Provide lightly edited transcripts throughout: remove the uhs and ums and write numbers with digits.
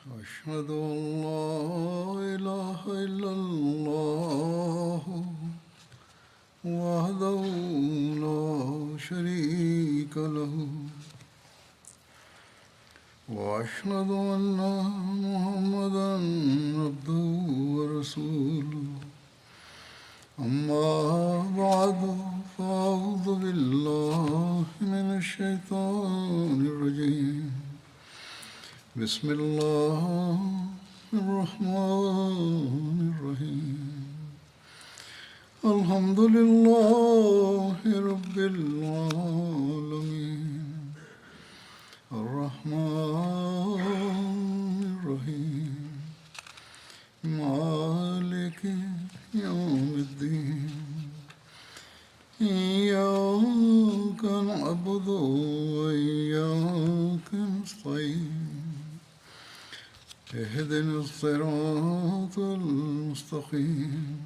أشهد أن لا إله إلا الله وحده لا شريك له وأشهد أن محمدا عبده ورسوله أما بعد فأعوذ بالله من الشيطان الرجيم بسم الله الرحمن الرحيم الحمد لله رب العالمين الرحمن الرحيم مالك يوم الدين إياك نعبد وإياك نستعين اهدنا الصراط المستقيم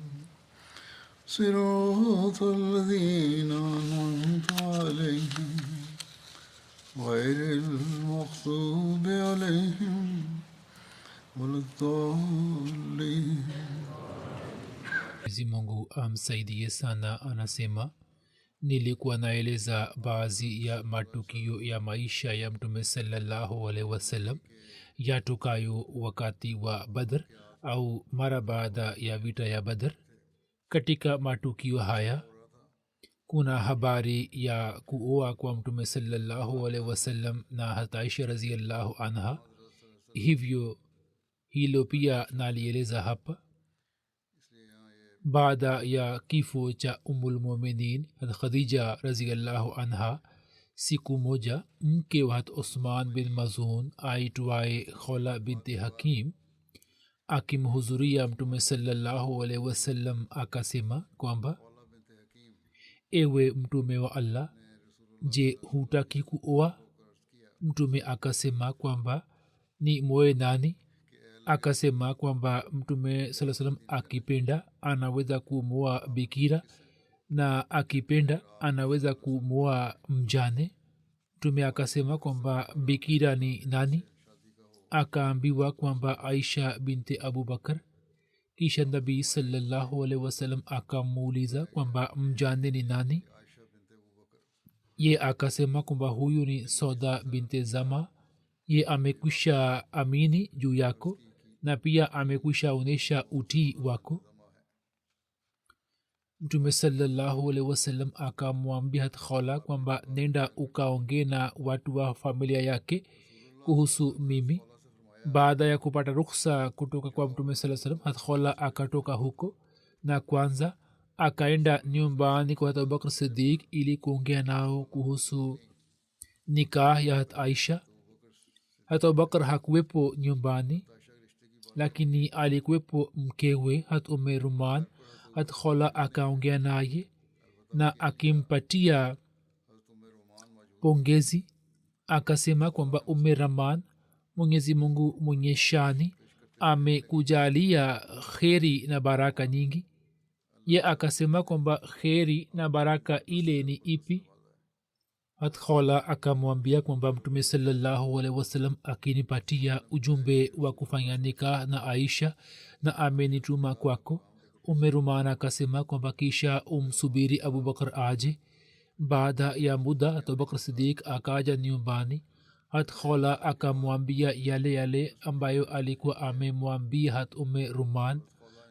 صراط الذين أنعمت عليهم غير المغضوب عليهم ولا الضالين. Mwenyezi Mungu amsaidie sana. Anasema, nilikuwa naeleza baadhi ya matukio ya maisha ya Mtume sallallahu alaihi wasallam yatokayo wakati wa Badr au mara baada ya vita ya Badr. Katika matukio haya kuna habari ya kuoa kwa Mtume sallallahu alaihi wasallam na hata Aisha radhiallahu anha, hivyo hilo pia nalieleza hapa. Baada ya kifo cha Ummulmuminin Khadija radhiallahu anha, siku moja mke wa Uthman bin Mazun aitwaye Khawla binti Hakim akimhudhuria Mtume sallallahu alaihi wasallam akasema kwamba, ewe Mtume wa Allah, je, hutaki kuoa? Mtume akasema kwamba, ni moe nani? Akasema kwamba Mtume sallallahu alaihi wasallam akipenda anaweza kumwoa bikira na akipenda anaweza kumwoa mjane. Mtume akasema kwamba bikira ni nani? Akaambiwa kwamba Aisha binti Abubakar. Kisha Nabii sallallahu alaihi wasallam akamuuliza kwamba mjane ni nani? Ye akasema kwamba huyu ni Sauda binti Zama. Ye amekwisha amini juu yako na pia amekwisha onyesha utii wako. Mtume sallallahu alaihi wasallam akamwambia Khawla kwamba nenda ukaongee na watu wa familia yake kuhusu mimi. Baada ya kupata ruhusa kutoka kwa Mtume sallallahu alaihi wasallam, Khawla akatoka huko na kwanza akaenda nyumbani kwa Abu Bakr Siddiq ili kuongea nao kuhusu nikah ya Aisha. Abu Bakr hakuwepo nyumbani, lakini alikuwepo mkewe Ruman. Khawla akaongea naye na akimpatia pongezi. Akasema kwamba Ruman, Mwenyezi Mungu mwenye shani amekujalia kheri na baraka nyingi. Ye akasema kwamba kheri na baraka ile ni ipi? Khawla akamwambia kwamba Mtume sallallahu alaihi wasallam akinipatia ujumbe wa kufanya nikah na Aisha na amenituma kwako. Ruman akasema kwamba kisha umsubiri Abubakar aje. Baada ya muda Abubakar Siddiq akaja nyumbani. Khawla akamwambia yale yale ambayo alikuwa amemwambia Ruman.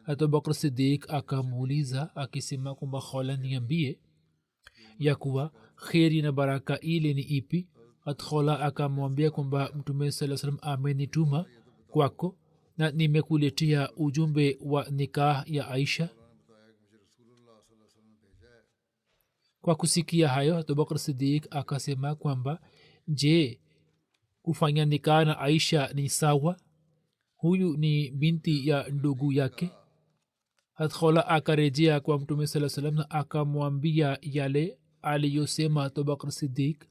Abubakar Siddiq akamuuliza akisema kwamba, Khawla, niambie ya kuwa kheri na baraka ile ni ipi? Khawla akamwambia kwamba Mtume sallallahu alaihi wasallam amenituma kwako na nimekuletea ujumbe wa nikah ya Aisha. Kwa kusikia hayo Abubakar Siddiq akasema kwamba, je, kufanya nikah na Aisha ni sawa? Huyu ni binti ya ndugu yake. Khawla akarejea kwa Mtume sallallahu alaihi wasallam na akamwambia yale aliyosema Abubakar Siddiq.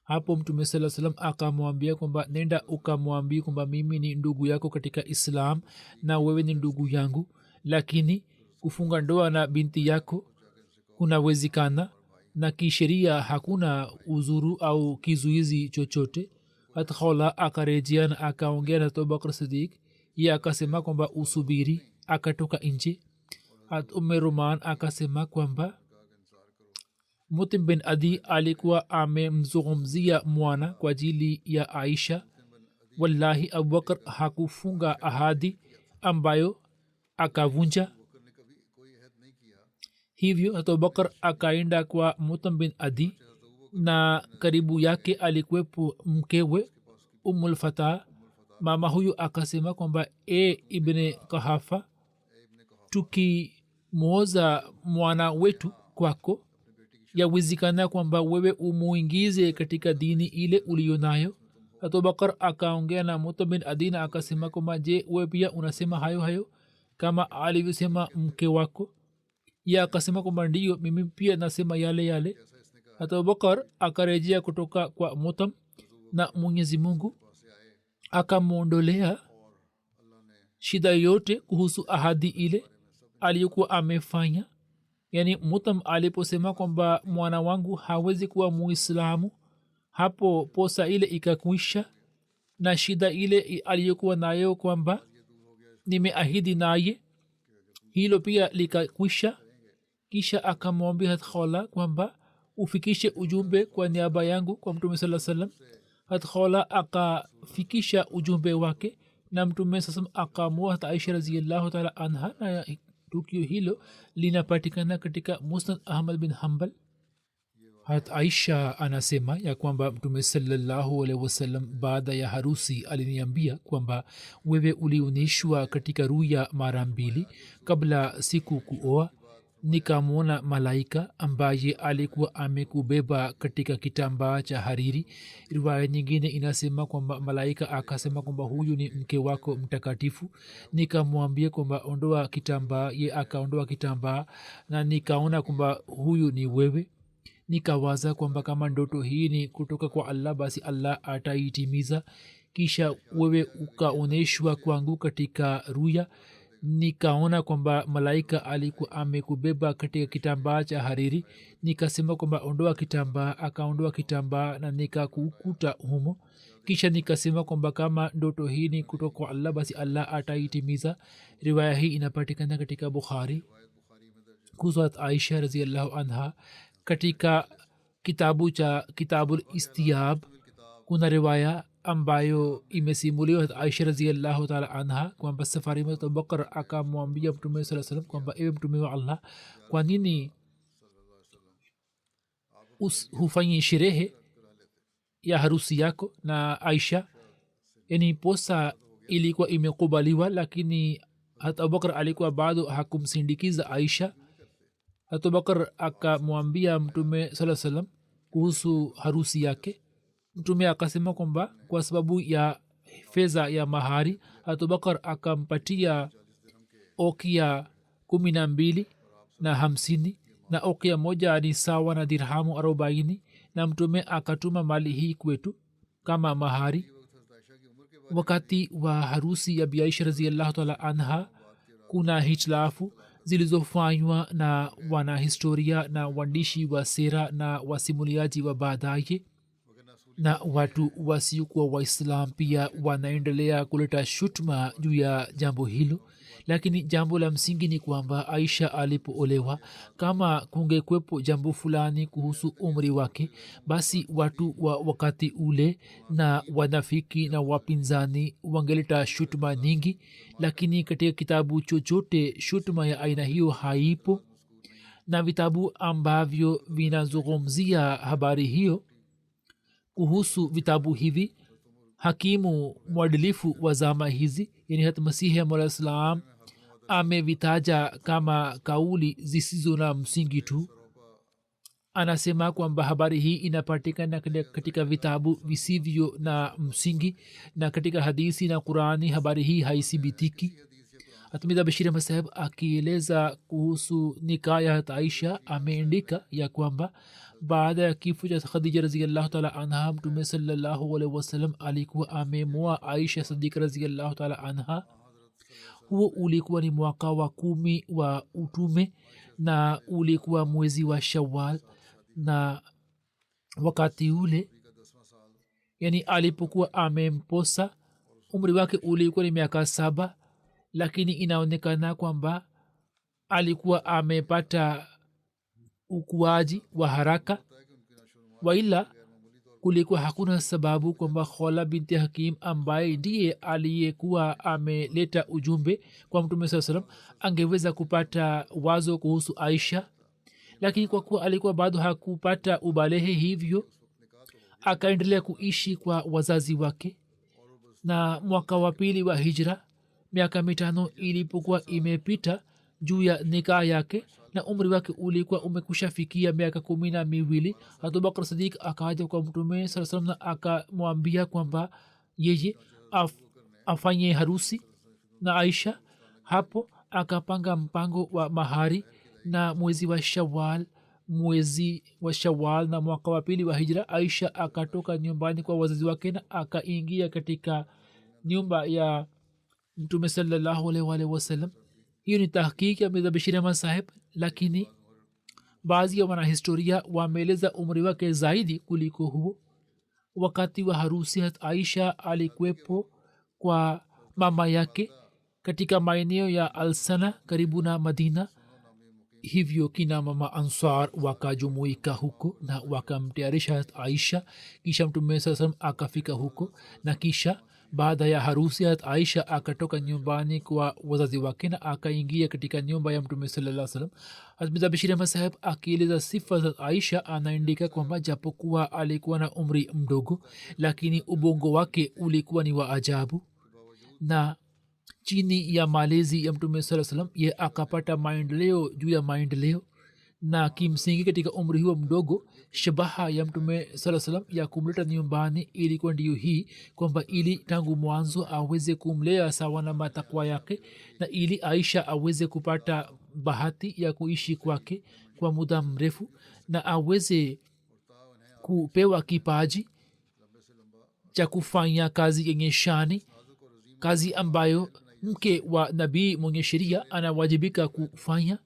Hapo Mtume sallallahu alaihi wasallam akamwambia kwamba, nenda ukamwambia kwamba mimi ni ndugu yako katika Islam na wewe ni ndugu yangu, lakini kufunga ndoa na binti yako kunawezekana na kisheria hakuna uzuru au kizuizi chochote. Khola akarejea na akaongea na Abubakar Siddiq. Ye akasema kwamba usubiri. Akatoka nje. Roman akasema kwamba Mutim bin Adi alikuwa amemzungumzia mwana kwa ajili ya Aisha. Wallahi Abubakar hakufunga ahadi ambayo akavunja. Hivyo Abubakar akaenda kwa Mutim bin Adi na karibu yake alikuwepo mkewe Ummul Fatah. Mama huyu akasema kwamba Ibn Kahafa, tukimwoza mwana wetu kwako, yawezekana kwamba wewe umuingize katika dini ile uliyo nayo. Abubakar akaongea na Mutim bin Adi na akasema kwamba je, wewe pia unasema hayo hayo kama alivyosema mke wako? Ya akasema kwamba ndiyo, mimi pia nasema yale yale. Abubakar akarejea kutoka kwa Mutim na Mwenyezi Mungu akamwondolea shida yote kuhusu ahadi ile aliyokuwa amefanya. Yani Mutim aliposema kwamba mwana wangu hawezi kuwa Muislamu, hapo posa ile ikakwisha, na shida ile aliyokuwa nayo kwamba nimeahidi naye, hilo pia likakwisha. Kisha akamwambia Khola kwamba ufikishe ujumbe kwa niaba yangu kwa Mtume sallallahu alaihi wasallam. Khola akafikisha ujumbe wake na Mtume sallallahu alaihi wasallam akamwoa Aisha radhiyallahu ta'ala anha, na tukio hilo linapatikana katika Musnad Ahmad bin Hanbal. Aisha anasema ya kwamba Mtume sallallahu alaihi wasallam baada ya harusi aliniambia kwamba wewe ulionyeshwa katika ruya mara mbili kabla siku kuoa. Nikamwona malaika ambaye alikuwa amekubeba katika kitambaa cha hariri. Riwaya nyingine inasema kwamba malaika akasema kwamba huyu ni mke wako mtakatifu. Nikamwambia kwamba ondoa kitambaa. Ye akaondoa kitambaa na nikaona kwamba huyu ni wewe. Nikawaza kwamba kama ndoto hii ni kutoka kwa Allah, basi Allah ataitimiza. Kisha wewe ukaoneshwa kwangu katika ruya. Nikaona kwamba malaika alikuwa amekubeba katika kitambaa cha hariri. Nikasema kwamba ondoa kitambaa. Akaondoa kitambaa na nikakukuta humo. Kisha nikasema kwamba kama ndoto hii ni kutoka kwa Allah, basi Allah ataitimiza. Riwaya hii inapatikana katika Bukhari. Kuhusu Aisha radhiyallahu anha, katika kitabu cha Kitabul Istiyab kuna riwaya ambayo imesimuliwa Aisha radhiyallahu ta'ala anha kwamba safari moja Abubakar akamwambia Mtume sallallahu alaihi wasallam kwamba ewe Mtume wa Allah, kwa nini hufanyi sherehe ya harusi yako na Aisha? Yani posa ilikuwa imekubaliwa, lakini hata Abubakar alikuwa bado hakumsindikiza Aisha. Hata Abubakar akamwambia Mtume sallallahu alaihi wasallam kuhusu harusi yake. Mtume akasema kwamba kwa sababu ya fedha ya mahari, Abubakar akampatia okia 12 na 50, na okia moja ni sawa na dirhamu 40, na Mtume akatuma mali hii kwetu kama mahari. Wakati wa harusi ya Bi Aisha radhiyallahu ta'ala anha kuna hitilafu zilizofanywa na wanahistoria na waandishi wa sera na wasimuliaji wa baadaye, na watu wasiokuwa Waislam pia wanaendelea kuleta shutuma juu ya jambo hilo. Lakini jambo la msingi ni kwamba Aisha alipoolewa, kama kungekwepo jambo fulani kuhusu umri wake, basi watu wa wakati ule na wanafiki na wapinzani wangeleta shutuma nyingi. Lakini katika kitabu chochote shutuma ya aina hiyo haipo, na vitabu ambavyo vinazungumzia habari hiyo, kuhusu vitabu hivi, hakimu mwadilifu wa zama hizi, yani hata Masihi Maula Islam, amevitaja kama kauli zisizo na msingi tu. Anasema kwamba habari hii inapatikana katika vitabu visivyo na msingi, na katika hadithi na Qurani habari hii haithibitiki. Mirza Bashir Ahmad Saheb akieleza kuhusu nikah ya Aisha ameandika ya kwamba baada ya kifo cha Khadija radhiyallahu ta'ala anha, Mtume sallallahu alaihi wasallam alikuwa amemwoa Aisha Siddiq radhiyallahu ta'ala anha. Huo ulikuwa ni mwaka wa 10 wa utume na ulikuwa mwezi wa Shawwal, na wakati ule yani alipokuwa amemposa umri wake ulikuwa ni miaka 7, lakini inaonekana kwamba alikuwa amepata ukuaji wa haraka, waila kulikuwa hakuna sababu kwamba Khawla binti Hakim ambaye ndiye aliyekuwa ameleta ujumbe kwa mtume saa salam angeweza kupata wazo kuhusu Aisha, lakini kwa kuwa alikuwa bado hakupata ubalehe, hivyo akaendelea kuishi kwa wazazi wake. Na mwaka wa pili wa hijra, miaka 5 ilipokuwa imepita juu ya nikah yake na umri wake ulikuwa umekusha fikia miaka 12, Abubakar Siddiq akaja kwa mtume saa salam na akamwambia kwamba yeye afanye harusi na Aisha. Hapo akapanga mpango wa mahari, na mwezi wa Shawwal na mwaka wa pili wa hijra, Aisha akatoka nyumbani kwa wazazi wake na akaingia katika nyumba ya mtume sallallahu alaihi wasallam. hiyo ni tahqiq ya Mirza Bashir Ahmad Saheb, lakini baadhi ya wanahistoria wameeleza umri wake zaidi kuliko huo. Wakati wa harusi Aisha alikuwepo kwa mama yake katika maeneo ya Alsana karibu na Madina. Hivyo kina mama Ansar wakajumuika huko na wakamtayarisha Aisha. Kisha mtume saa salam akafika huko, na kisha baada ya harusi Aisha akatoka nyumbani kwa wazazi wake na akaingia katika nyumba ya mtume sallallahu alaihi wasallam. Mirza Bashir Ahmad Saheb akieleza sifa za Aisha anaandika kwamba japokuwa alikuwa na umri mdogo, lakini ubongo wake ulikuwa ni wa ajabu, na chini ya malezi ya mtume saa salam ye akapata maendeleo juu ya maendeleo. Na kimsingi katika umri huo mdogo, shabaha ya mtume saa salam ya kumleta nyumbani ilikuwa ndiyo hii kwamba ili tangu mwanzo aweze kumlea sawa na matakwa yake, na ili Aisha aweze kupata bahati ya kuishi kwake kwa muda mrefu na aweze kupewa kipaji cha kufanya kazi yenye shani, kazi ambayo mke wa nabii mwenye sheria anawajibika kufanya.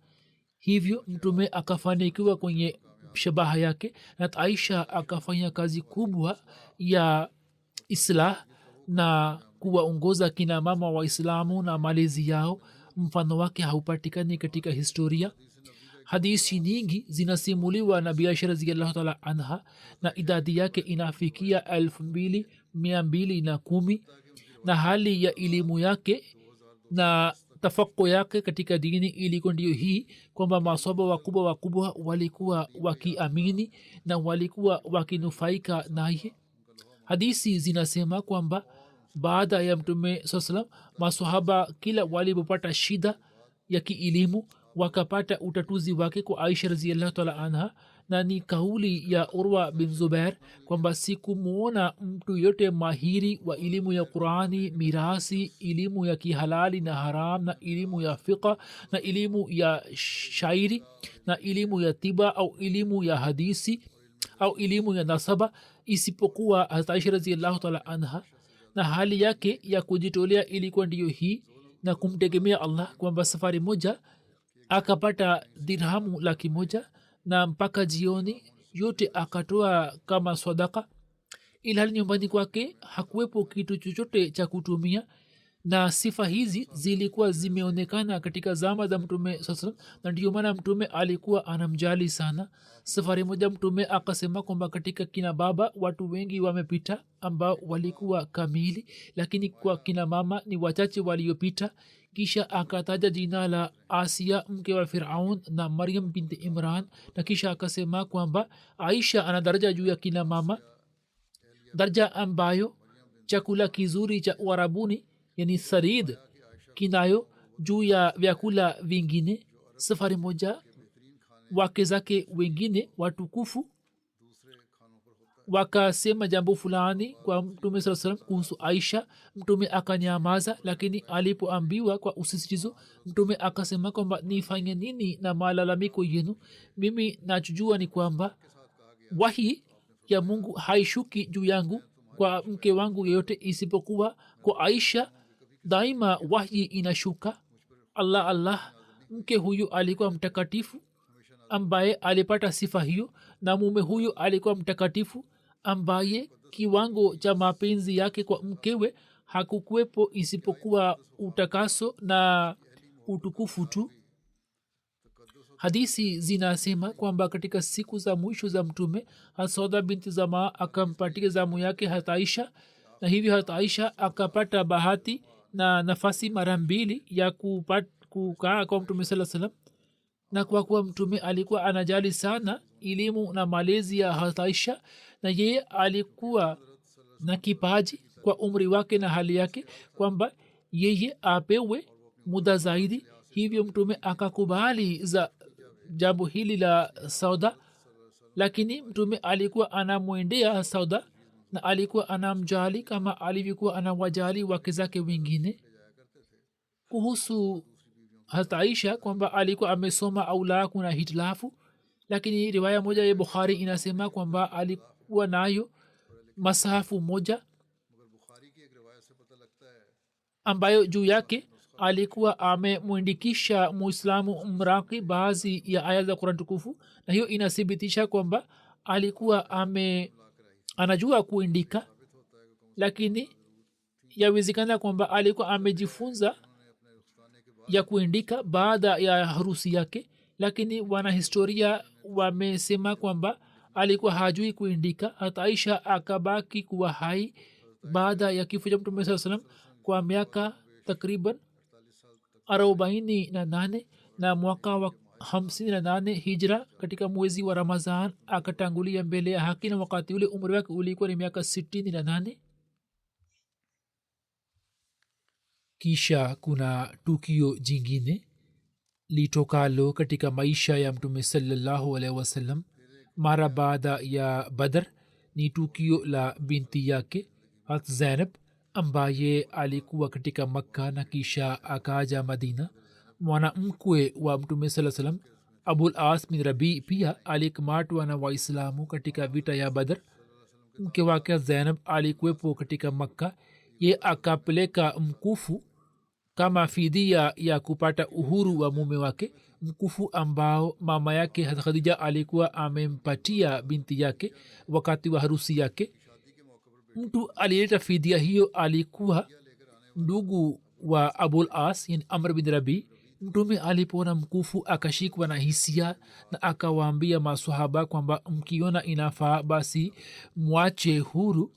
Hivyo mtume akafanikiwa kwenye shabaha yake, na Aisha akafanya kazi kubwa ya islah na kuwaongoza kina mama wa Islamu na malezi yao. Mfano wake haupatikani katika historia. Hadisi nyingi zinasimuliwa na Bi Aisha radhiyallahu taala anha, na idadi yake inafikia 2210, na hali ya elimu yake na tafako yake katika dini ilikuwa ndiyo hii kwamba maswahaba wakubwa walikuwa wakiamini na walikuwa wakinufaika naye. Hadisi zinasema kwamba baada ya mtume saa salam maswahaba kila walipopata shida ya kielimu wakapata utatuzi wake kwa Aisha radhiyallahu taala anha. Na ni kauli ya Urwa bin Zubair kwamba sikumwona mtu yote mahiri wa elimu ya Qurani, mirasi, elimu ya kihalali na haram, na elimu ya fiqh, na elimu ya shairi, na elimu ya tiba au elimu ya hadisi au elimu ya nasaba isipokuwa Aisha radhiyallahu taala anha. Na hali yake ya kujitolea ilikuwa ndiyo hii na kumtegemea Allah kwamba safari moja akapata dirhamu 100,000 na mpaka jioni yote akatoa kama sadaka, ilhali nyumbani kwake hakuwepo kitu chochote cha kutumia. Na sifa hizi zilikuwa zimeonekana katika zama za mtume sasa, na ndio maana mtume alikuwa anamjali sana. Safari moja mtume akasema kwamba katika kina baba watu wengi wamepita ambao walikuwa kamili, lakini kwa kina mama ni wachache waliopita. Kisha akataja jina la Asia mke wa Firaun na Maryam binti Imran, na kisha akasema kwamba Aisha ana daraja juu ya kina mama, daraja ambayo chakula kizuri cha Uarabuni yani sarid kinayo juu ya vyakula vingine. Safari moja wake zake wengine watukufu wakasema jambo fulani kwa mtume saa salam kuhusu Aisha. Mtume akanyamaza, lakini alipoambiwa kwa usisitizo mtume akasema kwamba nifanye nini na malalamiko yenu? Mimi nachojua ni kwamba wahi ya Mungu haishuki juu yangu kwa mke wangu yeyote isipokuwa kwa Aisha daima wahi inashuka. Allah, mke huyu alikuwa mtakatifu ambaye alipata sifa hiyo, na mume huyu alikuwa mtakatifu ambaye kiwango cha mapenzi yake kwa mkewe hakukuwepo isipokuwa utakaso na utukufu tu. hadisi zinasema kwamba katika siku za mwisho za mtume hasoda binti zama akampatia zamu yake hataisha, na hivyo hataisha akapata bahati na nafasi mara mbili ya kukaa kwa mtume saa salam. Na kwa kuwa mtume alikuwa anajali sana elimu na malezi ya hataisha, na yeye alikuwa na kipaji kwa umri wake na hali yake kwamba yeye apewe muda zaidi, hivyo mtume akakubali za jambo hili la sauda. Lakini mtume alikuwa anamwendea sauda na alikuwa anamjali kama alivyokuwa anawajali wake zake wengine. kuhusu hata aisha kwamba alikuwa amesoma au la kuna hitilafu, lakini riwaya moja ya bukhari inasema kwamba alikuwa nayo masahafu moja ambayo juu yake alikuwa amemwindikisha muislamu mraki baadhi ya aya za Qur'an tukufu, na hiyo inathibitisha kwamba alikuwa anajua kuindika, lakini yawezekana kwamba alikuwa amejifunza ya kuindika baada ya harusi yake. Lakini wanahistoria wamesema kwamba alikuwa hajui kuindika. hata Aisha akabaki kuwa hai baada ya kifo cha Mtume saa salam kwa miaka takriban 48 na mwaka wa 58 hijra katika mwezi wa Ramadhan akatangulia mbele ya haki, na wakati ule umri wake ulikuwa ni miaka 68. kisha kuna tukio jingine litokalo katika maisha ya Mtume sallallahu alaihi wasallam mara baada ya Badr. ni tukio la binti yake Hat Zainab ambaye alikuwa katika Makka na kisha akaja Madina. mwanamkwe wa Mtume sallallahu alaihi wasallam Abul As bin Rabi pia alikamatwa na Waislamu katika vita ya Badr. mke wake Zainab alikuwepo katika Makka. ye akapeleka mkufu kama fidia ya kupata uhuru wa mume wake, mkufu ambao mama yake Khadija alikuwa amempatia binti yake wakati wa harusi yake. mtu aliyeleta fidia hiyo alikuwa ndugu wa Abul As yani Amr bin Rabi. mtume alipoona mkufu akashikwa na hisia na akawaambia maswahaba kwamba mkiona inafaa basi mwache huru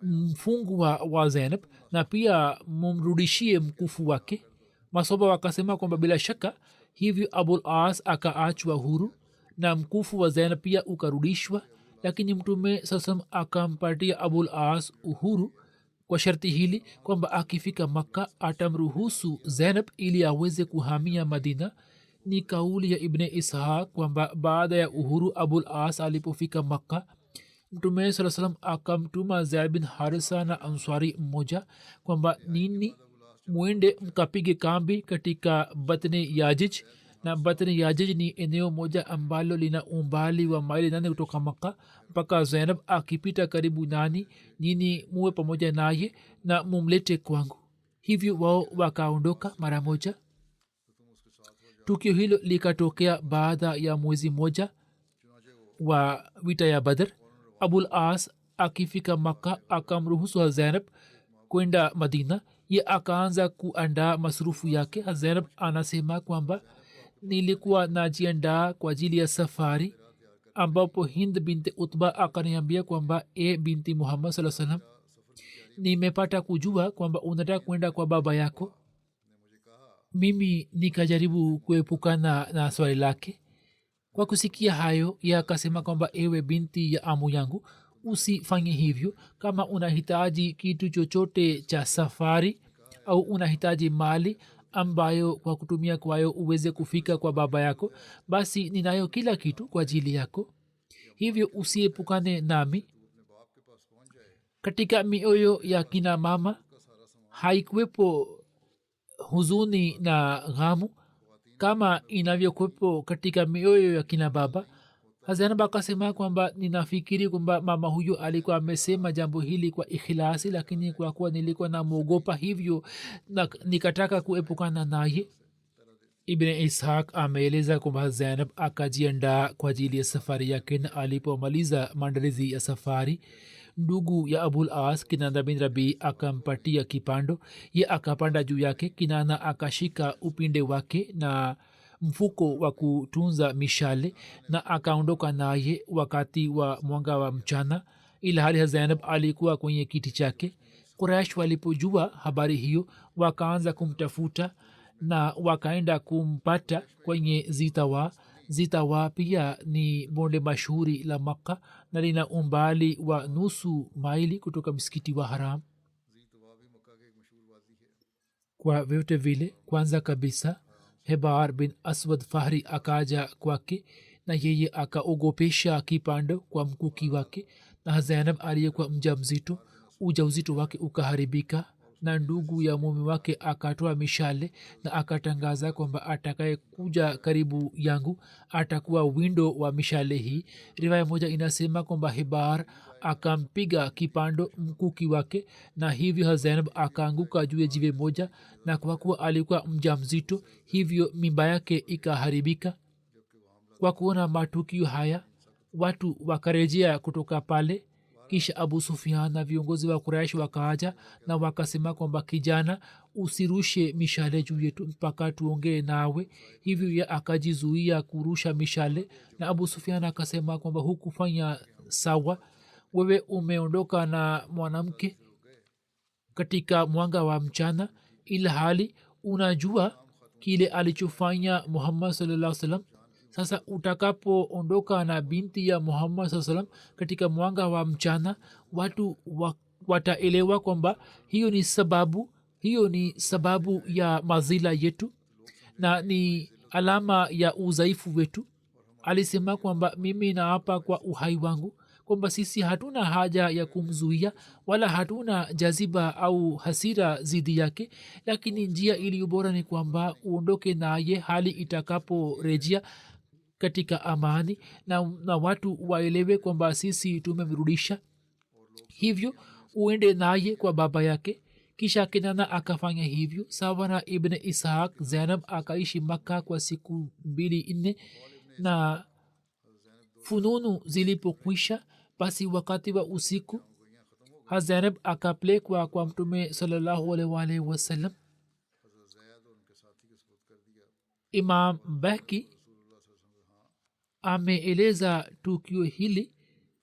mfungwa wa Zainab na pia mumrudishie mkufu wake. maswahaba wakasema kwamba bila shaka. hivyo Abul As akaachwa huru na mkufu wa Zainab pia ukarudishwa, lakini mtume sasam akampatia Abul As uhuru kwa sharti hili kwamba akifika Makka atamruhusu Zainab ili aweze kuhamia Madina. ni kauli ya Ibn Ishaq kwamba baada ya uhuru Abul As alipofika Makka, mtume saa salam akamtuma Zaid bin Harisa na Answari mmoja kwamba nini mwende mkapige kambi katika Batni Yajij. na Batni Yajij ni eneo moja ambalo lina umbali wa maili 8 kutoka Makka mpaka Zainab akipita karibu nani nini muwe pamoja naye na mumlete kwangu. hivyo wao wakaondoka mara moja. tukio hilo likatokea baada ya mwezi moja wa vita ya Badr. Abul As akifika Makka akamruhusu Zainab kwenda Madina. ye akaanza kuandaa masrufu yake. Zainab anasema kwamba nilikuwa najiandaa kwa ajili ya safari, ambapo Hind binti Utba akaniambia kwamba binti Muhammad sallallahu alaihi wasallam, nimepata kujua kwamba unataka kwenda kwa baba yako. mimi nikajaribu kuepukana na swali lake. kwa kusikia hayo ye akasema kwamba ewe binti ya amu yangu, usifanye hivyo. kama unahitaji kitu chochote cha safari au unahitaji mali ambayo kwa kutumia kwayo uweze kufika kwa baba yako, basi ninayo kila kitu kwa ajili yako, hivyo usiepukane nami. katika mioyo ya kina mama haikuwepo huzuni na ghamu kama inavyokuwepo katika mioyo ya kina baba. Zainab akasema kwamba ninafikiri kwamba mama huyo alikuwa amesema jambo hili kwa ikhilasi, lakini kwa kuwa nilikuwa namwogopa hivyo nikataka kuepukana naye. Ibn Ishaq ameeleza kwamba Zainab akajiandaa kwa ajili ya safari yake, na alipomaliza maandalizi ya safari ndugu ya abul as kinana bin rabii akampatia kipando. Ye akapanda juu yake. kinana akashika upinde wake na mfuko wa kutunza mishale na akaondoka naye wakati wa mwanga wa mchana, ila hali zainab alikuwa kwenye kiti chake. Quraish walipojua habari hiyo wakaanza kumtafuta na wakaenda kumpata kwenye zitawa. zitawa pia ni bonde mashuhuri la makka na lina umbali wa nusu maili kutoka msikiti wa haram. kwa vyote vile kwanza kabisa hebar bin aswad fahri akaja kwake na yeye akaogopesha kipando kwa mkuki wake, na zainab aliyekuwa mja mzito ujauzito wake ukaharibika, na ndugu ya mume wake akatoa mishale na akatangaza kwamba atakaye kuja karibu yangu atakuwa windo wa mishale hii. Riwaya moja inasema kwamba hibar akampiga kipando mkuki wake, na hivyo zainab akaanguka juu ya jiwe moja, na kwa kuwa alikuwa mja mzito hivyo mimba yake ikaharibika. Kwa kuona matukio haya watu wakarejea kutoka pale. kisha abu sufian na viongozi wa kuraish wakaaja na wakasema kwamba kijana usirushe mishale juu yetu mpaka tuongee nawe. hivyo ye akajizuia kurusha mishale, na abu sufian akasema kwamba hukufanya sawa, wewe umeondoka na mwanamke katika mwanga wa mchana, ila hali unajua kile alichofanya muhammad sallallahu salam. sasa utakapoondoka na binti ya muhammad saa salam katika mwanga wa mchana, watu wataelewa kwamba hiyo ni sababu ya mazila yetu na ni alama ya udhaifu wetu. alisema kwamba mimi naapa kwa uhai wangu kwamba sisi hatuna haja ya kumzuia wala hatuna jaziba au hasira zidi yake, lakini njia iliyo bora ni kwamba uondoke naye hali itakaporejea katika amani na watu waelewe kwamba sisi tumemrudisha, hivyo uende naye kwa baba yake. kisha kinana akafanya hivyo sawa na ibn ishaq. zainab akaishi makka kwa siku 2-4, na fununu zilipokwisha basi wakati wa usiku zainab akapelekwa kwa mtume sallallahu alaihi wasallam. imam baki ameeleza tukio hili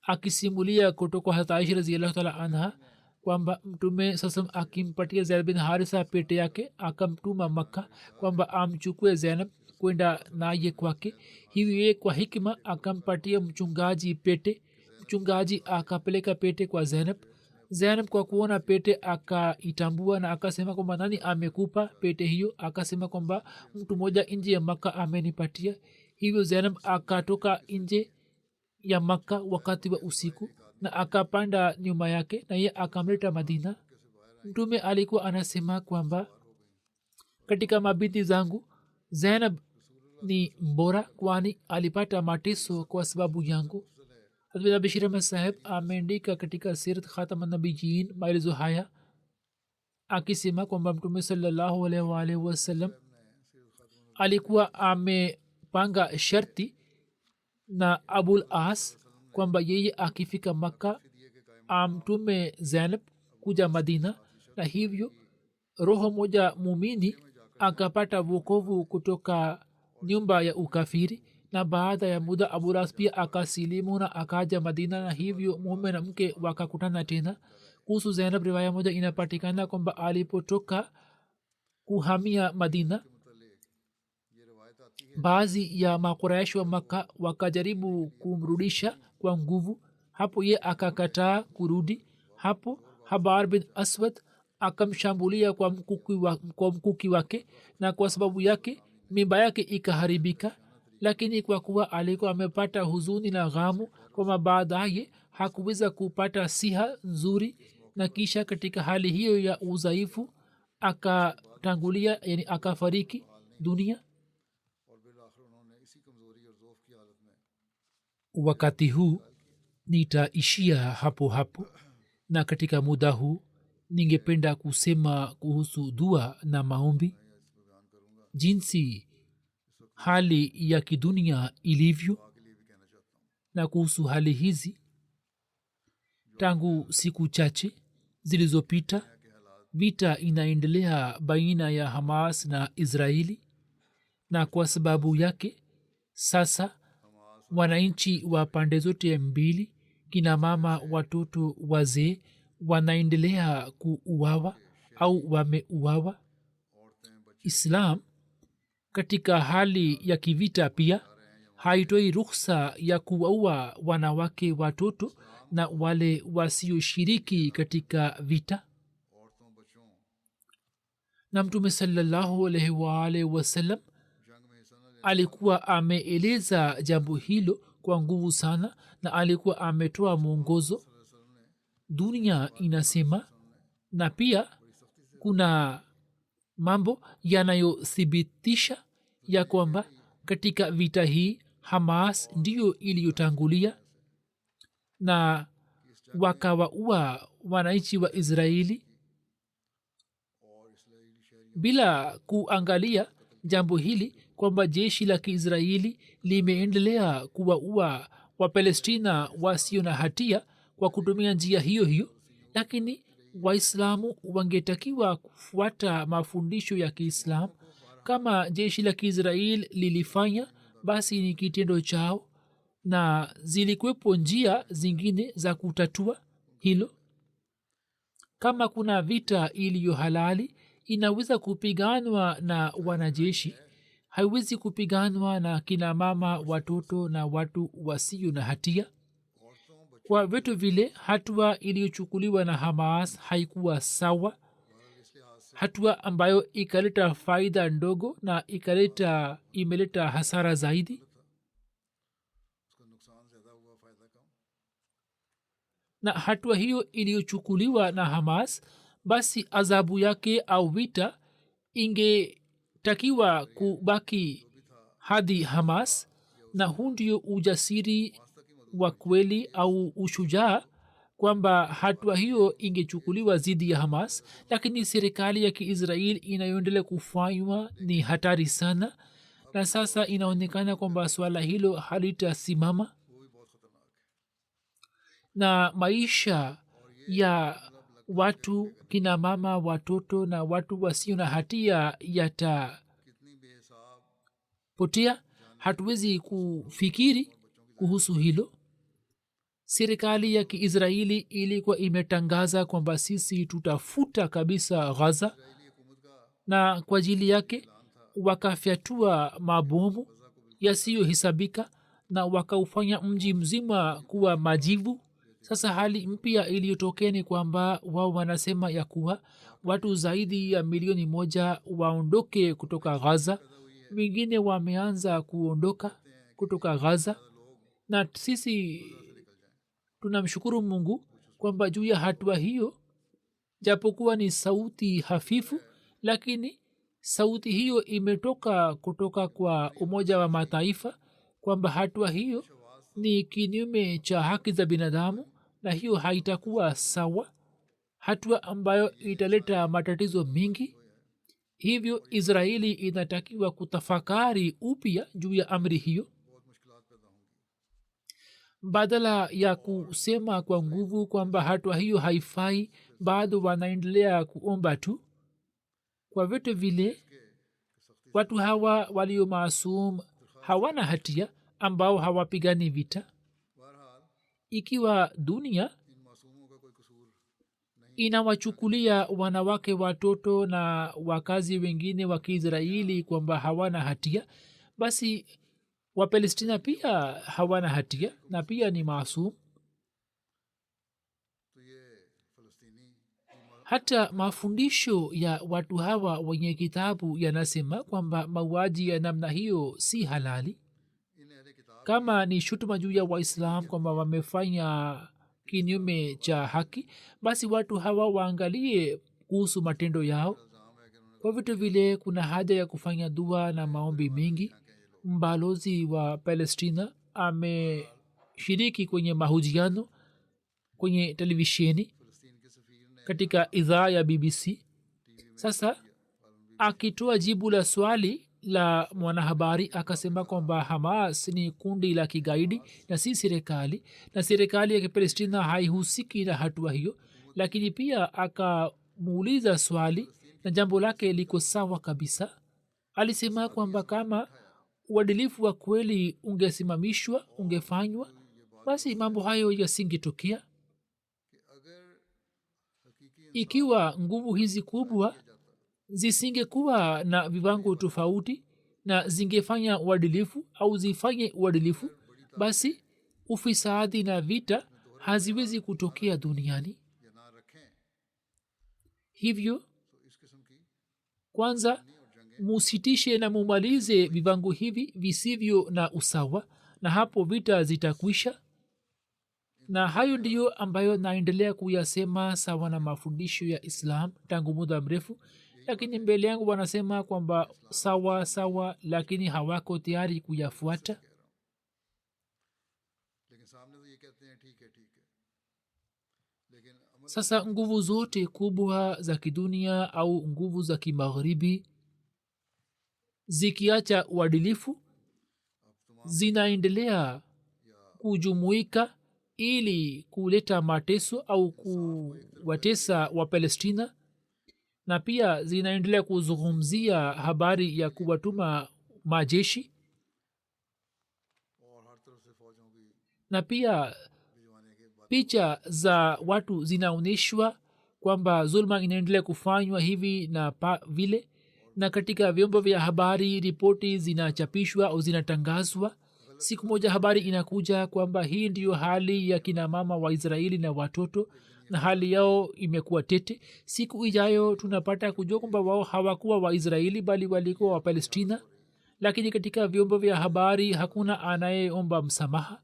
akisimulia kutoka hata aisha radhiallahu taala anha kwamba mtume sasam akimpatia zaid bin harisa pete yake akamtuma makka kwamba amchukue zainab kwenda naye kwake. hivi kwa hikma akampatia mchungaji pete. mchungaji akapeleka pete kwa zainab. zainab kwa kuona pete akaitambua na akasema kwamba nani amekupa pete hiyo? akasema kwamba mtu mmoja nje ya makka amenipatia. hivyo zainab akatoka nje ya makka wakati wa usiku na akapanda nyuma yake na ye akamleta madina. mtume alikuwa anasema kwamba katika mabinti zangu zainab ni mbora, kwani alipata mateso kwa sababu yangu. hazrat bashir ahmad saheb ameandika katika sirat khatam nabiyin maelezo haya akisema kwamba mtume sallallahu alaihi wasallam alikuwa amepanga sharti na abul as kwamba yeye akifika makka amtume zainab kuja madina, na hivyo roho moja mumini akapata wokovu kutoka nyumba ya ukafiri, na baada ya muda abul as pia akasilimu na akaja madina, na hivyo mume na mke wakakutana tena. kuhusu zainab riwaya moja inapatikana kwamba alipotoka kuhamia madina baadhi ya makuraish wa maka wakajaribu kumrudisha kwa nguvu. hapo ye akakataa kurudi. hapo habar bin aswad akamshambulia kwa mkuki wake, na kwa sababu yake mimba yake ikaharibika. lakini kwa kuwa alikuwa amepata huzuni na ghamu kwamba baadaye hakuweza kupata siha nzuri, na kisha katika hali hiyo ya udhaifu akatangulia, yani akafariki dunia. wakati huu nitaishia hapo na katika muda huu ningependa kusema kuhusu dua na maombi, jinsi hali ya kidunia ilivyo. na kuhusu hali hizi tangu siku chache zilizopita vita inaendelea baina ya hamas na israeli, na kwa sababu yake sasa wananchi wa pande zote mbili, kina mama, watoto, wazee wanaendelea kuuawa au wameuawa. islam katika hali ya kivita pia haitoi ruhusa ya kuwaua wanawake, watoto na wale wasioshiriki katika vita. na mtume sallallahu alaihi wa alihi wasallam alikuwa ameeleza jambo hilo kwa nguvu sana, na alikuwa ametoa mwongozo. dunia inasema, na pia kuna mambo yanayothibitisha ya kwamba katika vita hii hamas ndiyo iliyotangulia na wakawaua wananchi wa israeli bila kuangalia jambo hili kwamba jeshi la kiisraeli limeendelea kuwaua wapalestina wasio na hatia kwa kutumia njia hiyo hiyo. lakini waislamu wangetakiwa kufuata mafundisho ya kiislamu. kama jeshi la kiisraeli lilifanya, basi ni kitendo chao, na zilikuwepo njia zingine za kutatua hilo. kama kuna vita iliyo halali inaweza kupiganwa na wanajeshi, haiwezi kupiganwa na kina mama, watoto na watu wasio na hatia. kwa vitu vile hatua iliyochukuliwa na hamas haikuwa sawa, hatua ambayo ikaleta faida ndogo na imeleta hasara zaidi. na hatua hiyo iliyochukuliwa na hamas, basi adhabu yake au vita ingetakiwa kubaki hadi hamas, na huu ndio ujasiri wa kweli au ushujaa, kwamba hatua hiyo ingechukuliwa dhidi ya hamas. lakini serikali ya kiisraeli inayoendelea kufanywa ni hatari sana, na sasa inaonekana kwamba swala hilo halitasimama, na maisha ya watu, kina mama, watoto na watu wasio na hatia yatapotea. hatuwezi kufikiri kuhusu hilo. serikali ya kiisraeli ilikuwa imetangaza kwamba sisi tutafuta kabisa ghaza, na kwa ajili yake wakafyatua mabomu yasiyohesabika na wakaufanya mji mzima kuwa majivu. sasa hali mpya iliyotokea ni kwamba wao wanasema ya kuwa watu zaidi ya 1,000,000 waondoke kutoka ghaza. wengine wameanza kuondoka kutoka ghaza, na sisi tunamshukuru mungu kwamba juu ya hatua hiyo, japokuwa ni sauti hafifu, lakini sauti hiyo imetoka kutoka kwa umoja wa mataifa kwamba hatua hiyo ni kinyume cha haki za binadamu, na hiyo haitakuwa sawa, hatua ambayo italeta matatizo mengi. hivyo israeli inatakiwa kutafakari upya juu ya amri hiyo, badala ya kusema kwa nguvu kwamba hatua hiyo haifai. bado wanaendelea kuomba tu. kwa vitu vile watu hawa walio maasum hawana hatia, ambao hawapigani vita. ikiwa dunia inawachukulia wanawake, watoto na wakazi wengine wa kiisraeli kwamba hawana hatia, basi wapalestina pia hawana hatia na pia ni maasum. hata mafundisho ya watu hawa wenye kitabu yanasema kwamba mauaji ya namna hiyo si halali. kama ni shutuma juu ya waislam kwamba wamefanya kinyume cha haki, basi watu hawa waangalie kuhusu matendo yao. kwa vitu vile kuna haja ya kufanya dua na maombi mengi. mbalozi wa palestina ameshiriki kwenye mahojiano kwenye televisheni katika idhaa ya bbc. sasa akitoa jibu la swali la mwanahabari akasema kwamba Hamas ni kundi la kigaidi na si serikali, na serikali ya Palestina haihusiki na hatua hiyo. Lakini pia akamuuliza swali na jambo lake liko sawa kabisa. Alisema kwamba kama uadilifu wa kweli ungesimamishwa, ungefanywa, basi mambo hayo yasingetokea. Ikiwa nguvu hizi kubwa zisingekuwa na viwango tofauti na zingefanya uadilifu au zifanye uadilifu, basi ufisadi na vita haziwezi kutokea duniani. Hivyo kwanza musitishe na mumalize viwango hivi visivyo na usawa, na hapo vita zitakwisha. Na hayo ndiyo ambayo naendelea kuyasema sawa na mafundisho ya Islam tangu muda mrefu, lakini mbele yangu wanasema kwamba sawa sawa, lakini hawako tayari kuyafuata. Sasa nguvu zote kubwa za kidunia au nguvu za kimagharibi zikiacha uadilifu, zinaendelea kujumuika ili kuleta mateso au kuwatesa Wapalestina, na pia zinaendelea kuzungumzia habari ya kuwatuma majeshi, na pia picha za watu zinaonyeshwa kwamba zulma inaendelea kufanywa hivi na vile, na katika vyombo vya habari ripoti zinachapishwa au zinatangazwa. Siku moja habari inakuja kwamba hii ndiyo hali ya kina mama wa Israeli na watoto, na hali yao imekuwa tete. Siku ijayo tunapata kujua kwamba wao hawakuwa Waisraeli bali walikuwa Wapalestina, lakini katika vyombo vya habari hakuna anayeomba msamaha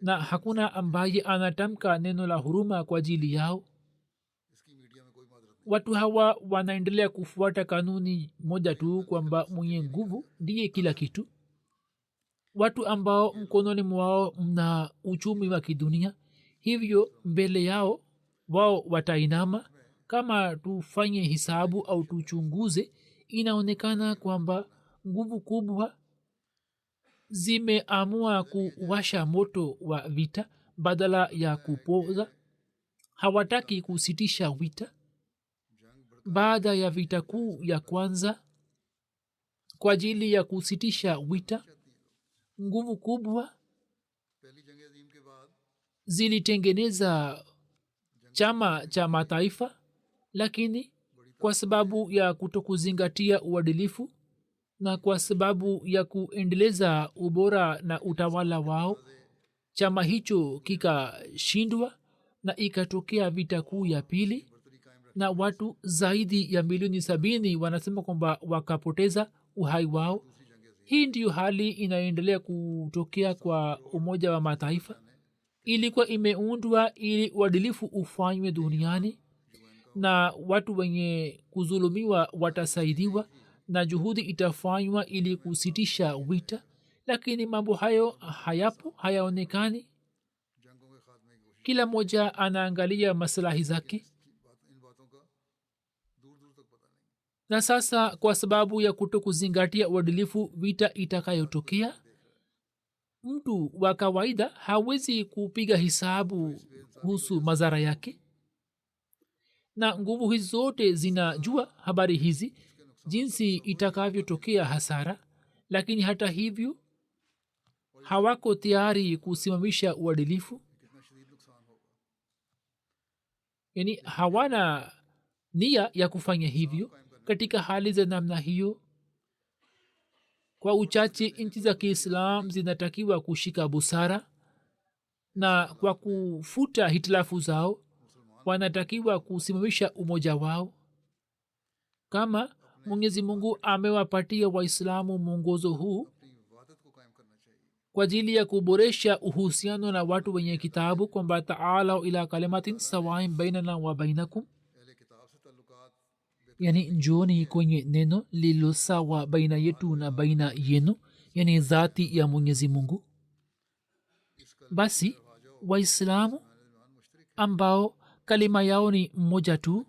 na hakuna ambaye anatamka neno la huruma kwa ajili yao. Watu hawa wanaendelea kufuata kanuni moja tu kwamba mwenye nguvu ndiye kila kitu. Watu ambao mkononi mwao mna uchumi wa kidunia, hivyo mbele yao wao watainama. Kama tufanye hisabu au tuchunguze, inaonekana kwamba nguvu kubwa zimeamua kuwasha moto wa vita badala ya kupoza. Hawataki kusitisha vita. Baada ya vita kuu ya kwanza, kwa ajili ya kusitisha vita, nguvu kubwa zilitengeneza chama cha mataifa, lakini kwa sababu ya kutokuzingatia uadilifu na kwa sababu ya kuendeleza ubora na utawala wao, chama hicho kikashindwa na ikatokea vita kuu ya pili, na watu zaidi ya milioni 70 wanasema kwamba wakapoteza uhai wao. Hii ndiyo hali inaendelea kutokea kwa Umoja wa Mataifa. Ilikuwa imeundwa ili uadilifu ufanywe duniani na watu wenye kuzulumiwa watasaidiwa, na juhudi itafanywa ili kusitisha vita, lakini mambo hayo hayapo, hayaonekani. Kila moja anaangalia maslahi zake. Na sasa kwa sababu ya kutokuzingatia uadilifu, vita itakayotokea, mtu wa kawaida hawezi kupiga hisabu kuhusu madhara yake, na nguvu hizi zote zinajua habari hizi, jinsi itakavyotokea hasara, lakini hata hivyo hawako tayari kusimamisha uadilifu. Yani hawana nia ya kufanya hivyo. Katika hali za namna hiyo, kwa uchache nchi za Kiislam zinatakiwa kushika busara, na kwa kufuta hitilafu zao wanatakiwa kusimamisha umoja wao. Kama Mwenyezi Mungu amewapatia Waislamu mwongozo huu kwa ajili ya kuboresha uhusiano na watu wenye kitabu, kwamba ta'alau ila kalimatin sawain bainana wa bainakum, yani njoni kwenye neno lilo sawa baina yetu na baina yenu, yani dhati ya Mwenyezi Mungu. Basi Waislamu ambao kalima yao ni moja tu,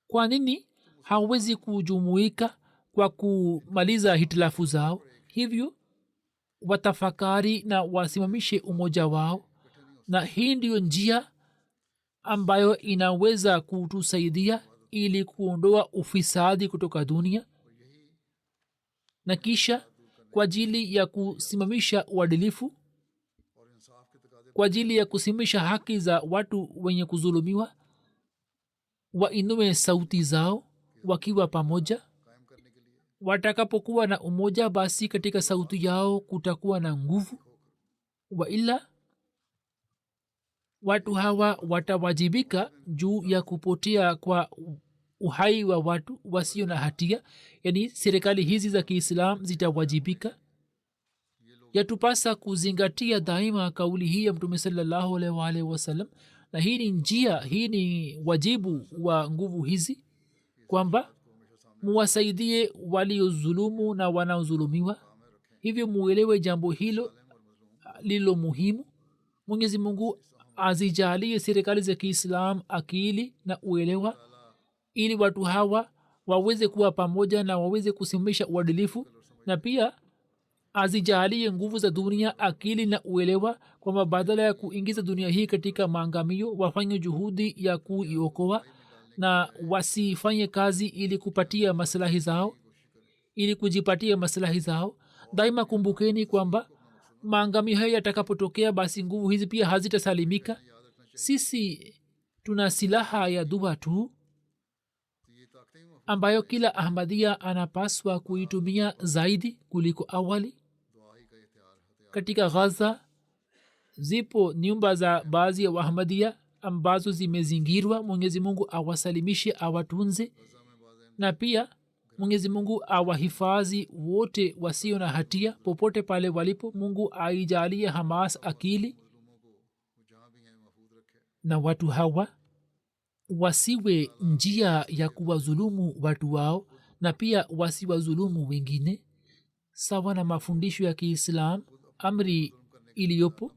kwa nini hawezi kujumuika kwa kumaliza hitilafu zao. Hivyo watafakari na wasimamishe umoja wao, na hii ndiyo njia ambayo inaweza kutusaidia ili kuondoa ufisadi kutoka dunia, na kisha kwa ajili ya kusimamisha uadilifu, kwa ajili ya kusimamisha haki za watu wenye kudhulumiwa, wainue sauti zao wakiwa pamoja. Watakapokuwa na umoja, basi katika sauti yao kutakuwa na nguvu. Waila watu hawa watawajibika juu ya kupotea kwa uhai wa watu wasio na hatia, yani serikali hizi za Kiislam zitawajibika. Yatupasa kuzingatia daima kauli hii ya Mtume sallallahu alaihi wasallam, na hii ni njia, hii ni wajibu wa nguvu hizi, kwamba muwasaidie waliozulumu na wanaozulumiwa. Hivyo muelewe jambo hilo lilo muhimu. Mwenyezi Mungu azijalie serikali za Kiislam akili na uelewa, ili watu hawa waweze kuwa pamoja na waweze kusimamisha uadilifu, na pia azijalie nguvu za dunia akili na uelewa, kwamba badala ya kuingiza dunia hii katika maangamio, wafanye juhudi ya kuiokoa na wasifanye kazi ili kupatia maslahi zao, ili kujipatia maslahi zao. Daima kumbukeni kwamba maangamio haya yatakapotokea, basi nguvu hizi pia hazitasalimika. Sisi tuna silaha ya dua tu ambayo kila ahmadia anapaswa kuitumia zaidi kuliko awali. Katika Gaza zipo nyumba za baadhi ya wahamadia ambazo zimezingirwa. Mwenyezi Mungu awasalimishe, awatunze, na pia Mwenyezi Mungu awahifadhi wote wasio na hatia popote pale walipo. Mungu aijalie Hamas akili, na watu hawa wasiwe njia ya kuwadhulumu watu wao, na pia wasiwadhulumu wengine, sawa na mafundisho ya Kiislam. Amri iliyopo,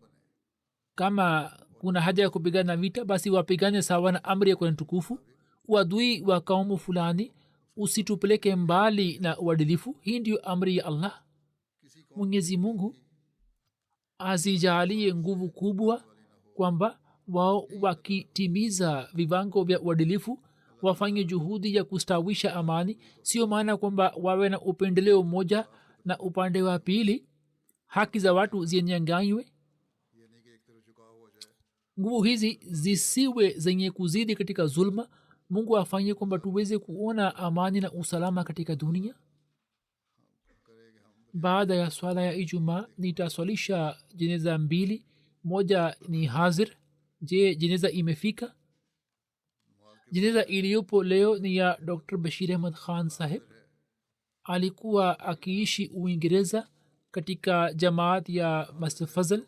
kama kuna haja ya kupigana vita, basi wapigane sawa na amri ya Qur'an tukufu. Uadui wa kaumu fulani usitupeleke mbali na uadilifu. Hii ndiyo amri ya Allah. Mwenyezi Mungu azijalie nguvu kubwa, kwamba wao wakitimiza viwango vya uadilifu wafanye juhudi ya kustawisha amani. Sio maana kwamba wawe na upendeleo mmoja na upande wa pili haki za watu zinyanganywe. Nguvu hizi zisiwe zenye kuzidi katika zulma. Mungu afanye kwamba tuweze kuona amani na usalama katika dunia. Baada ya swala ya Ijumaa nitaswalisha jeneza mbili. Moja ni hazir. Je, jeneza imefika? Jeneza iliyopo leo ni ya Dr. Bashir Ahmad Khan saheb. Alikuwa akiishi Uingereza katika jamaat ya Masjid Fazl.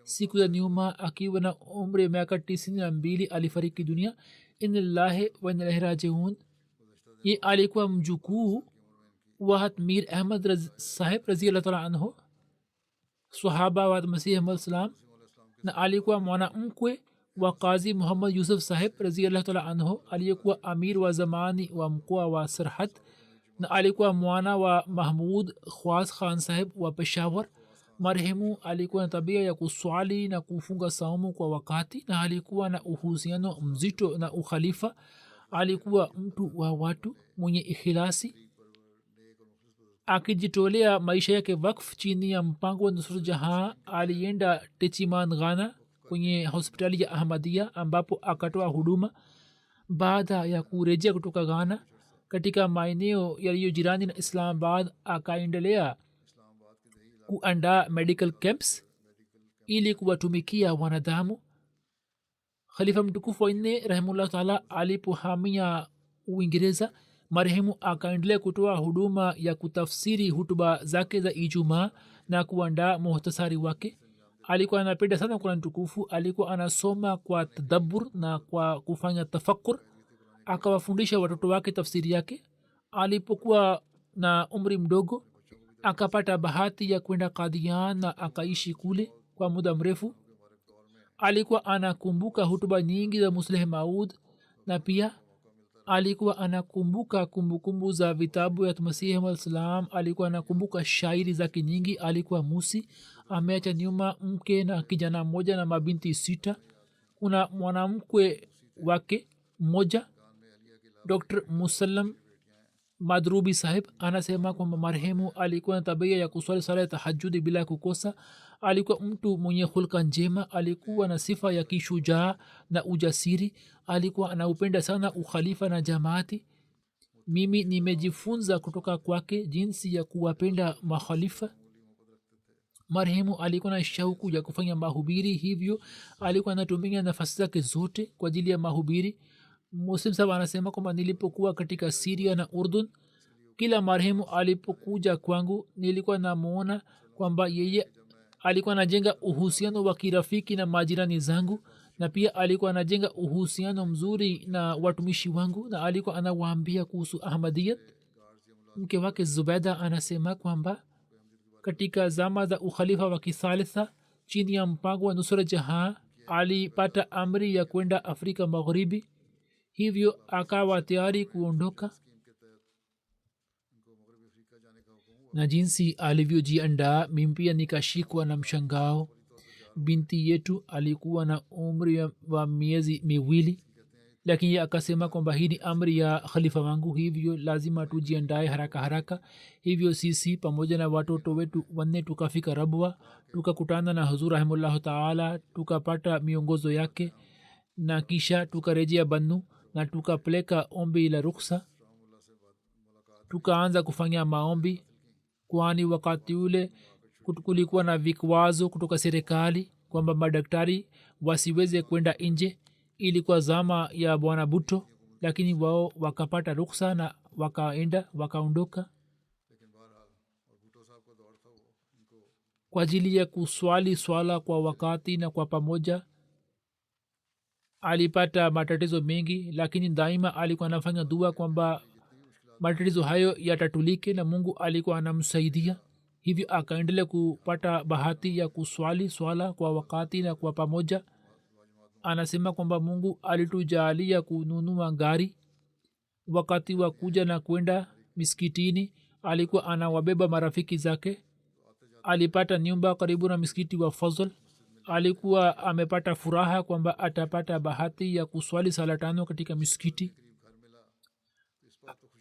Siku ya nyuma akiwa na umri wa miaka 92 alifariki dunia. Inna lillahi wa inna ilaihi rajiun. Ye alikuwa mjukuu wa Mir Ahmad saheb radhiyallahu ta'ala anhu, sahaba wa Masih Ahmad salam, na alikuwa mwanamkwe wa Qazi Muhammad Yusuf saheb radhiyallahu ta'ala anhu aliyekuwa amir wa zamani wa mkoa wa Sarhad, na alikuwa mwana wa Mahmud Khwas Khan saheb wa Peshawar. Marehemu alikuwa na tabia ya kuswali na kufunga saumu kwa wakati, na alikuwa na uhusiano mzito na ukhalifa. Alikuwa mtu wa watu mwenye ikhilasi, akijitolea maisha yake wakfu chini ya mpango wa Nusrat Jahan. Alienda Techiman Ghana kwenye hospitali ya Ahmadiyya ambapo akatoa huduma. Baada ya kurejea kutoka Ghana, katika maeneo yaliyo jirani na Islamabad akaendelea kuandaa medical camps ili kuwatumikia wanadamu. Khalifa mtukufu wa nne rahimahullah taala alipohamia Uingereza, marehemu akaendelea kutoa huduma ya kutafsiri hutuba zake za Ijumaa na kuandaa muhtasari wake. Alikuwa anapenda sana Qur'an tukufu. Alikuwa anasoma kwa tadabbur na kwa kufanya tafakkur. Akawafundisha watoto wake tafsiri yake. Alipokuwa na umri mdogo akapata bahati ya kwenda Qadian na akaishi kule kwa muda mrefu. Alikuwa anakumbuka hutuba nyingi za Musleh Maud, na pia alikuwa anakumbuka kumbukumbu za vitabu ya masihi alsalam. Alikuwa anakumbuka shairi zake nyingi. alikuwa musi, ameacha nyuma mke na kijana mmoja na mabinti 6. kuna mwanamkwe wake mmoja dr musallam madrubi sahib anasema kwamba marehemu alikuwa na tabia ya kuswali sala ya tahajudi bila kukosa. alikuwa mtu mwenye hulka njema. alikuwa na sifa ya kishujaa na ujasiri. alikuwa anaupenda sana ukhalifa na jamaati. mimi nimejifunza kutoka kwake jinsi ya kuwapenda makhalifa. marehemu alikuwa na shauku ya kufanya mahubiri, hivyo alikuwa anatumia nafasi zake zote kwa ajili ya mahubiri. muslim sahab anasema kwamba nilipokuwa katika siria na urdun, kila marehemu alipokuja kwangu nilikuwa namwona kwamba yeye alikuwa anajenga uhusiano wa kirafiki na majirani zangu, na pia alikuwa anajenga uhusiano mzuri na watumishi wangu, na alikuwa anawaambia kuhusu ahmadiyat. mke wake zubeda anasema kwamba katika zama za ukhalifa wa kisalitha chini ya mpango wa nusra jahan alipata amri ya kwenda afrika magharibi, hivyo akawa tayari kuondoka. na jinsi alivyojiandaa mimi pia nikashikwa na mshangao. binti yetu alikuwa na umri wa miezi miwili, lakini ye akasema kwamba hii ni amri ya khalifa wangu, hivyo lazima tujiandae haraka haraka. hivyo sisi pamoja na watoto wetu 4 tukafika rabwa, tukakutana na huzur rahimahullahu taala, tukapata miongozo yake, na kisha tukarejea bannu na tukapeleka ombi la ruksa. tukaanza kufanya maombi, kwani wakati ule kulikuwa na vikwazo kutoka serikali kwamba madaktari wasiweze kwenda nje. ilikuwa zama ya bwana buto, lakini wao wakapata ruksa na wakaenda wakaondoka kwa ajili ya kuswali swala kwa wakati na kwa pamoja. alipata matatizo mengi, lakini daima alikuwa anafanya dua kwamba matatizo hayo yatatulike, na mungu alikuwa anamsaidia. hivyo akaendelea kupata bahati ya kuswali swala kwa wakati na kwa pamoja. anasema kwamba mungu alitujalia kununua gari. wakati wa kuja na kwenda miskitini alikuwa anawabeba marafiki zake. alipata nyumba karibu na miskiti wa fazl. alikuwa amepata furaha kwamba atapata bahati ya kuswali sala 5 katika miskiti.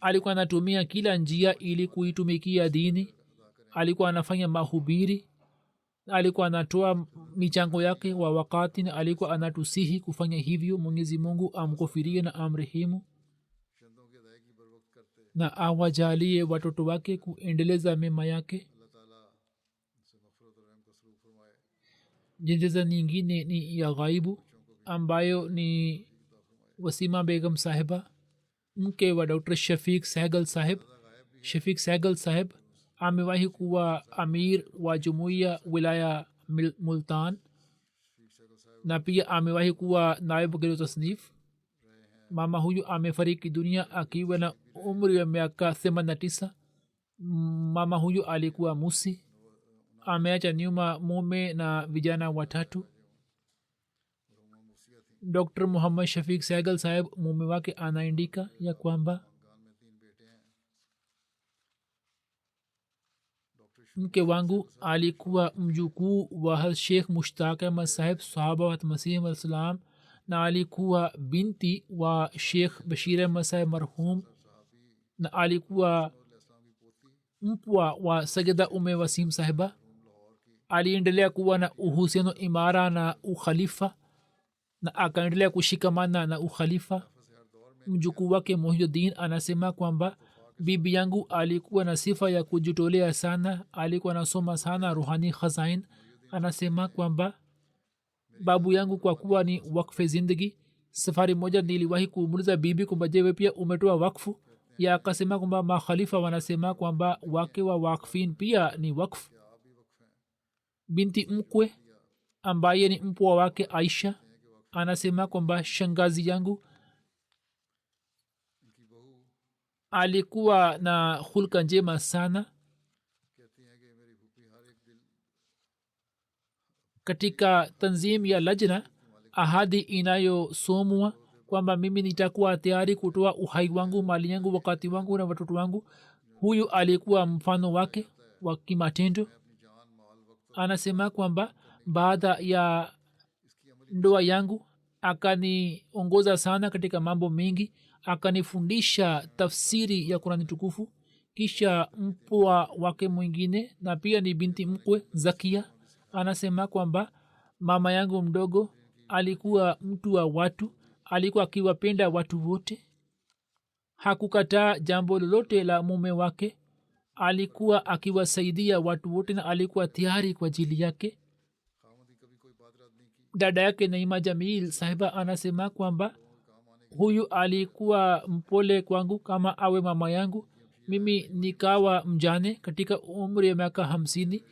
alikuwa anatumia kila njia ili kuitumikia dini. alikuwa anafanya mahubiri, alikuwa anatoa michango yake wa wakati, na alikuwa anatusihi kufanya hivyo. mwenyezi mungu amghufirie na amrehemu na awajalie watoto wake kuendeleza mema yake. jeneza nyingine ni ya ghaibu ambayo ni wasima begum sahiba, mke wa dr shafiq sehgal sahib. shafiq sehgal sahib amewahi kuwa amir wa jumuiya wilaya multan, na pia amewahi kuwa naibu gero tasnif. mama huyu amefariki dunia akiwa na umri wa miaka 89. mama huyu alikuwa musi, ameacha nyuma mume na vijana 3. dr muhammad shafiq sehgal sahib mume wake anaandika ya kwamba mke wangu alikuwa mjukuu wa sheikh mushtaq ahmad sahib sahaba wa masihi alsalam, na alikuwa binti wa sheikh bashir ahmad sahib marhum, na alikuwa mpwa wa sajida ume wasim sahiba. aliendelea kuwa na uhusiano imara na ukhalifa na akaendelea kushikamana na ukhalifa. mjukuu wake muhyiddin anasema kwamba bibi yangu alikuwa na sifa ya kujitolea sana, alikuwa anasoma sana ruhani khazain. anasema kwamba babu yangu kwa kuwa ni wakfe zindagi, safari moja niliwahi kumuuliza bibi kwamba je, wewe pia umetoa wakfu? ya akasema kwamba makhalifa wanasema kwamba wake wa wakfin pia ni wakfu. binti mkwe ambaye ni mpwa wake aisha anasema kwamba shangazi yangu alikuwa na hulka njema sana. katika tanzim ya lajna ahadi inayosomwa kwamba mimi nitakuwa tayari kutoa uhai wangu, mali yangu, wakati wangu na watoto wangu. Huyu alikuwa mfano wake wa kimatendo. Anasema kwamba baada ya ndoa yangu akaniongoza sana katika mambo mengi, akanifundisha tafsiri ya Qurani tukufu. Kisha mpwa wake mwingine na pia ni binti mkwe Zakia anasema kwamba mama yangu mdogo alikuwa mtu wa watu, alikuwa akiwapenda watu wote, hakukataa jambo lolote la mume wake, alikuwa akiwasaidia watu wote na alikuwa tayari kwa ajili yake. dada yake Naima Jamil sahiba anasema kwamba huyu alikuwa mpole kwangu kama awe mama yangu. Mimi nikawa mjane katika umri ya miaka 50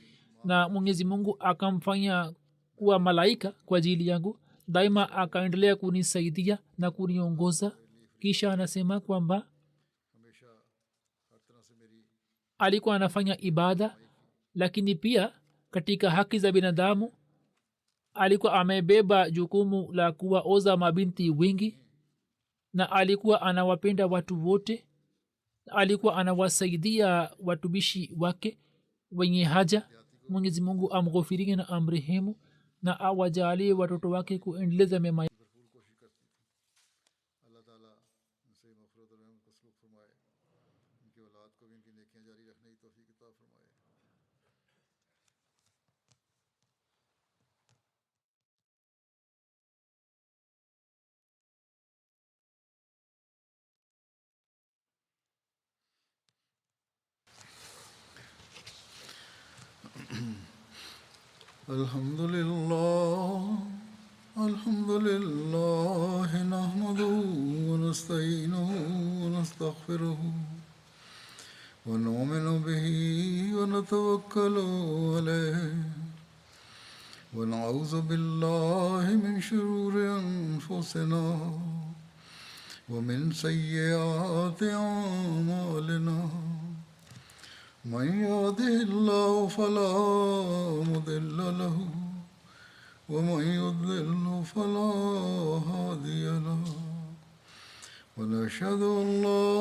na Mwenyezi Mungu akamfanya kuwa malaika kwa ajili yangu. Daima akaendelea kunisaidia na kuniongoza. Kisha anasema kwamba alikuwa anafanya ibada, lakini pia katika haki za binadamu alikuwa amebeba jukumu la kuwaoza mabinti wengi, na alikuwa anawapenda watu wote. Alikuwa anawasaidia watumishi wake wenye haja. Mwenyezi Mungu amghofirie na amrehemu na awajalie watoto wake kuendeleza mema. الحمد لله الحمد لله نحمده ونستعينه ونستغفره ونؤمن به ونتوكل عليه ونعوذ بالله من شرور أنفسنا ومن سيئات أعمالنا. من يهده الله فلا مضل له ومن يضلل فلا هادي له ونشهد أن لا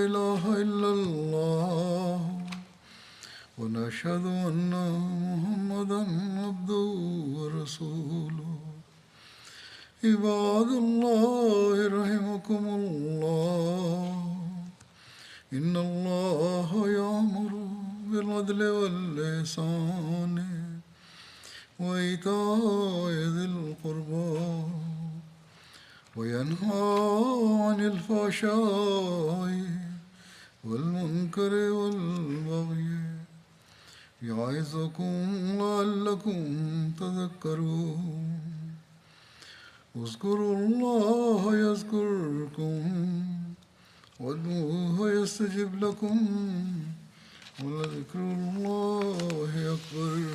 إله إلا الله ونشهد أن محمدا عبده ورسوله. عباد الله رحمكم الله، إن الله يأمر بالعدل والإحسان وإيتاء ذي القربى وينهى عن الفحشاء والمنكر والبغي يعظكم لعلكم تذكرون. اذكروا الله يذكركم وادعوه يستجب لكم ولذكر الله أكبر.